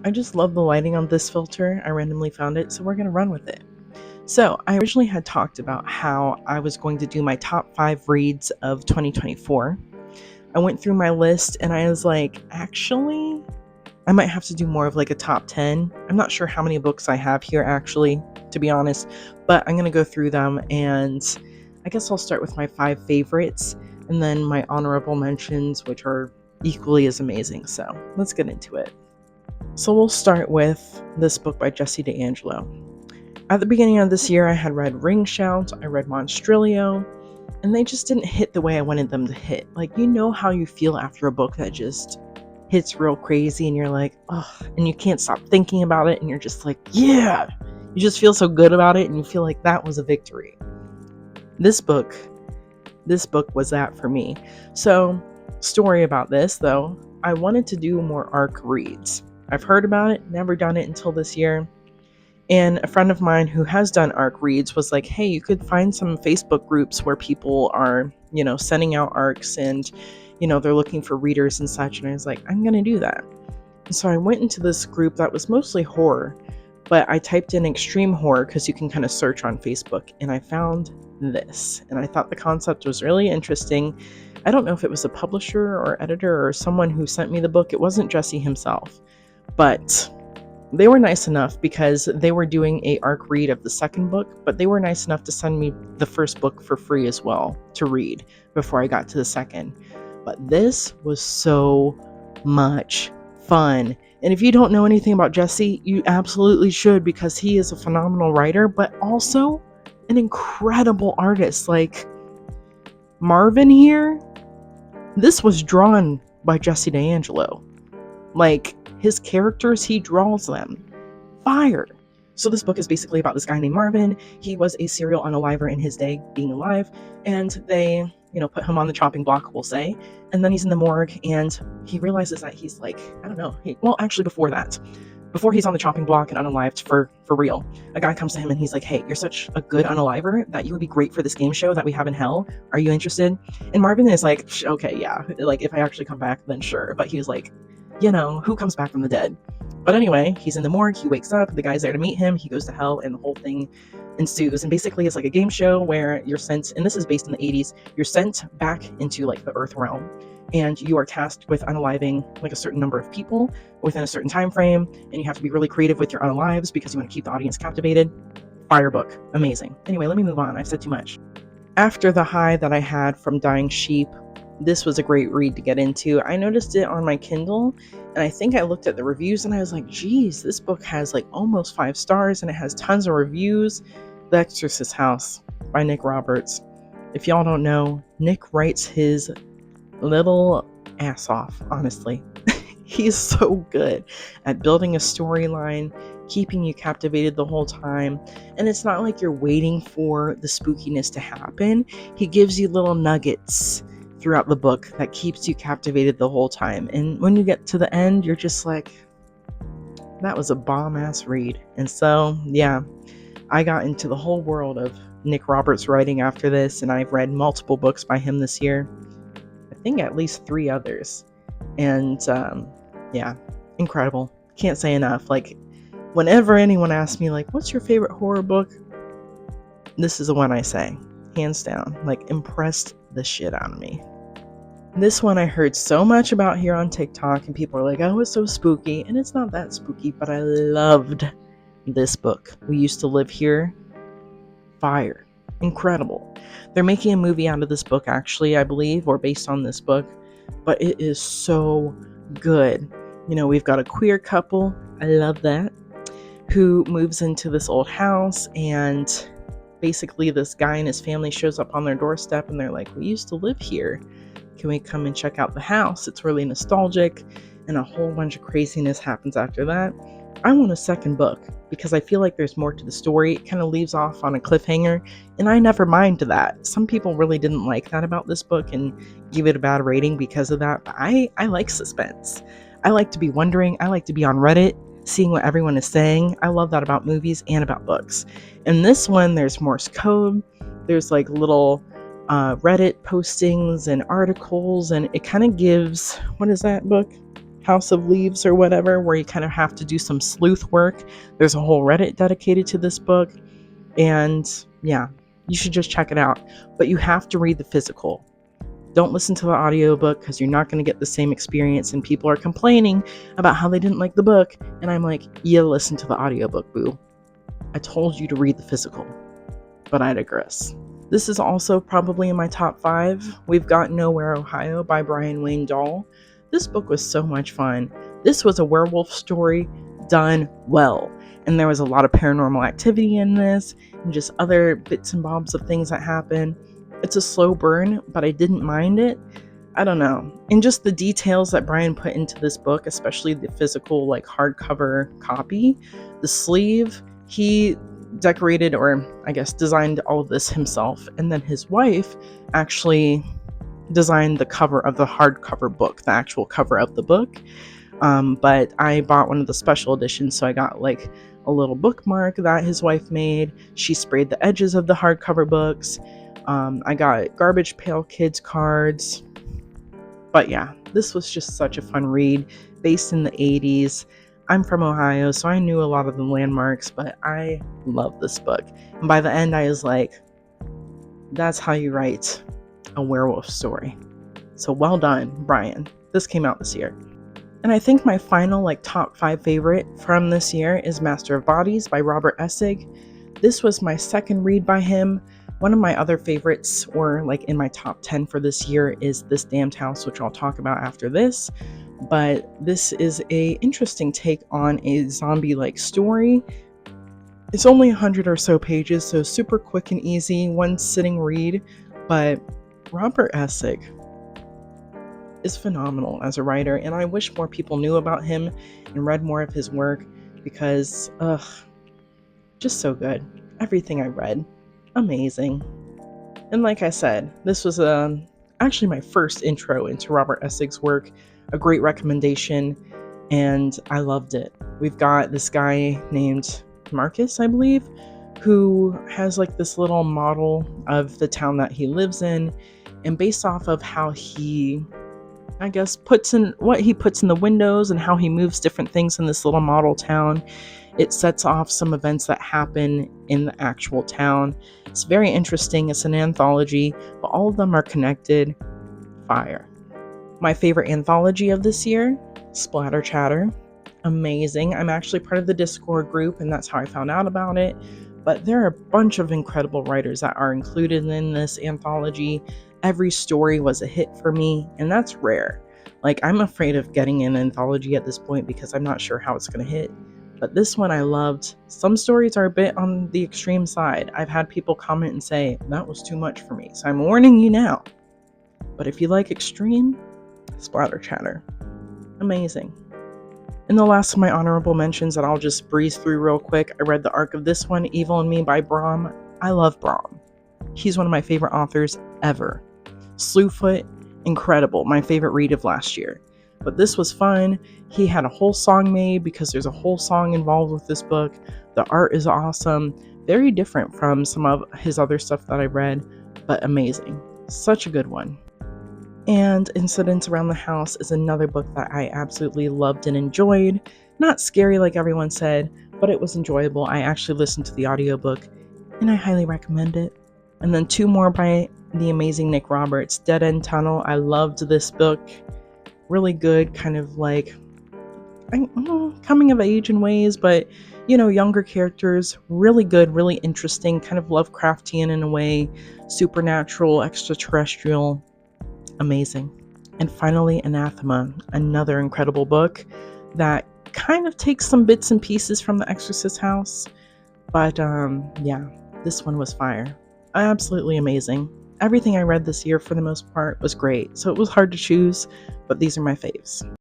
I just love the lighting on this filter. I randomly found it, so we're going to run with it. So I originally had talked about how I was going to do my top 5 reads of 2024. I went through my list and I was like, actually, I might have to do more of like a top 10. I'm not sure how many books I have here actually, to be honest, but I'm going to go through them, and I guess I'll start with my 5 favorites and then my honorable mentions, which are equally as amazing. So let's get into it. So we'll start with this book by Jessie DeAngelo. At the beginning of this year, I had read Ring Shout, I read Monstrilio, and they just didn't hit the way I wanted them to hit. Like, you know how you feel after a book that just hits real crazy and you're like, oh, and you can't stop thinking about it and you're just like, yeah, you just feel so good about it and you feel like that was a victory. This book was that for me. So, story about this though, I wanted to do more ARC reads. I've heard about it, never done it until this year. And a friend of mine who has done ARC reads was like, hey, you could find some Facebook groups where people are, sending out ARCs and, they're looking for readers and such. And I was like, I'm going to do that. And so I went into this group that was mostly horror, but I typed in extreme horror because you can kind of search on Facebook, and I found this. And I thought the concept was really interesting. I don't know if it was a publisher or editor or someone who sent me the book. It wasn't Jesse himself, but they were nice enough because they were doing a ARC read of the second book, but they were nice enough to send me the first book for free as well to read before I got to the second. But this was so much fun. And if you don't know anything about Jesse, you absolutely should, because he is a phenomenal writer, but also an incredible artist. Like Marvin here, this was drawn by Jessie DeAngelo. Like, his characters, he draws them. Fire. So this book is basically about this guy named Marvin. He was a serial unaliver in his day, being alive, and they, put him on the chopping block, we'll say, and then he's in the morgue, and he realizes that he's like, I don't know, before he's on the chopping block and unalived for real, a guy comes to him and he's like, hey, you're such a good unaliver that you would be great for this game show that we have in hell. Are you interested? And Marvin is like, okay, yeah, like if I actually come back, then sure. But he was like, who comes back from the dead? But anyway, he's in the morgue, he wakes up, the guy's there to meet him, he goes to hell, and the whole thing ensues. And basically it's like a game show where you're sent, and this is based in the 80s, you're sent back into like the earth realm, and you are tasked with unaliving like a certain number of people within a certain time frame, and you have to be really creative with your unalives because you want to keep the audience captivated. Fire book. Amazing. Anyway, let me move on. I've said too much. After the high that I had from Dying Sheep, this was a great read to get into. I noticed it on my Kindle, and I think I looked at the reviews and I was like, geez, this book has like almost 5 stars and it has tons of reviews. The Exorcist House by Nick Roberts. If y'all don't know, Nick writes his little ass off, honestly. He's so good at building a storyline, keeping you captivated the whole time. And it's not like you're waiting for the spookiness to happen. He gives you little nuggets throughout the book that keeps you captivated the whole time. And when you get to the end, you're just like, that was a bomb-ass read. And so, yeah, I got into the whole world of Nick Roberts writing after this, and I've read multiple books by him this year. I think at least 3 others. And yeah, incredible. Can't say enough. Like, whenever anyone asks me, like, what's your favorite horror book? This is the one I say, hands down. Like, impressed the shit out of me. This one I heard so much about here on TikTok, and people are like, oh, it's so spooky. And it's not that spooky, but I loved this book. We Used to Live Here. Fire. Incredible. They're making a movie out of this book, actually, I believe, or based on this book. But it is so good. We've got a queer couple, I love that, who moves into this old house, and basically this guy and his family shows up on their doorstep and they're like, we used to live here. Can we come and check out the house? It's really nostalgic, and a whole bunch of craziness happens after that. I want a second book because I feel like there's more to the story. It kind of leaves off on a cliffhanger, and I never mind that. Some people really didn't like that about this book and give it a bad rating because of that, but I like suspense. I like to be wondering. I like to be on Reddit, seeing what everyone is saying. I love that about movies and about books. In this one, there's Morse code. There's like little Reddit postings and articles, and it kind of gives, what is that book? House of Leaves or whatever, where you kind of have to do some sleuth work. There's a whole Reddit dedicated to this book. And yeah, you should just check it out. But you have to read the physical. Don't listen to the audiobook because you're not going to get the same experience. And people are complaining about how they didn't like the book. And I'm like, yeah, listen to the audiobook, boo. I told you to read the physical. But I digress. This is also probably in my top 5. We've Got Nowhere, Ohio by Brian Wayne Dahl. This book was so much fun. This was a werewolf story done well. And there was a lot of paranormal activity in this and just other bits and bobs of things that happen. It's a slow burn, but I didn't mind it. I don't know. And just the details that Brian put into this book, especially the physical, like hardcover copy, the sleeve, he decorated, or I guess designed all of this himself. And then his wife actually designed the cover of the hardcover book, the actual cover of the book. But I bought one of the special editions, so I got like a little bookmark that his wife made. She sprayed the edges of the hardcover books. I got Garbage Pail Kids cards. But yeah, this was just such a fun read, based in the 80s. I'm from Ohio, so I knew a lot of the landmarks, but I love this book. And by the end, I was like, that's how you write a werewolf story. So well done, Brian. This came out this year. And I think my final top 5 favorite from this year is Master of Bodies by Robert Essig. This was my second read by him. One of my other favorites, or in my top 10 for this year, is This Damned House, which I'll talk about after this. But this is a interesting take on a zombie-like story. It's only 100 or so pages, so super quick and easy, one sitting read. But Robert Essig is phenomenal as a writer, and I wish more people knew about him and read more of his work because, just so good. Everything I read, amazing. And like I said, this was actually my first intro into Robert Essig's work, a great recommendation, and I loved it. We've got this guy named Marcus, I believe, who has this little model of the town that he lives in, and based off of how he, I guess, puts in the windows and how he moves different things in this little model town, it sets off some events that happen in the actual town. It's very interesting. It's an anthology, but all of them are connected. Fire. My favorite anthology of this year, Splatter Chatter. Amazing. I'm actually part of the Discord group, and that's how I found out about it. But there are a bunch of incredible writers that are included in this anthology. Every story was a hit for me, and that's rare. I'm afraid of getting an anthology at this point because I'm not sure how it's going to hit. But this one I loved. Some stories are a bit on the extreme side. I've had people comment and say, that was too much for me. So I'm warning you now. But if you like extreme, Splatter Chatter. Amazing. And the last of my honorable mentions that I'll just breeze through real quick. I read the arc of this one, Evil in Me by Brahm. I love Brahm. He's one of my favorite authors ever. Slewfoot, incredible. My favorite read of last year. But this was fun. He had a whole song made because there's a whole song involved with this book. The art is awesome. Very different from some of his other stuff that I read, but amazing. Such a good one. And Incidents Around the House is another book that I absolutely loved and enjoyed. Not scary like everyone said, but it was enjoyable. I actually listened to the audiobook, and I highly recommend it. And then 2 more by the amazing Nick Roberts. Dead End Tunnel. I loved this book. Really good, kind of coming of age in ways, but younger characters, really good, really interesting, kind of Lovecraftian in a way, supernatural, extraterrestrial, amazing. And finally, Anathema, another incredible book that kind of takes some bits and pieces from The Exorcist House, but yeah, this one was fire. Absolutely amazing. Everything I read this year for the most part was great, so it was hard to choose, but these are my faves.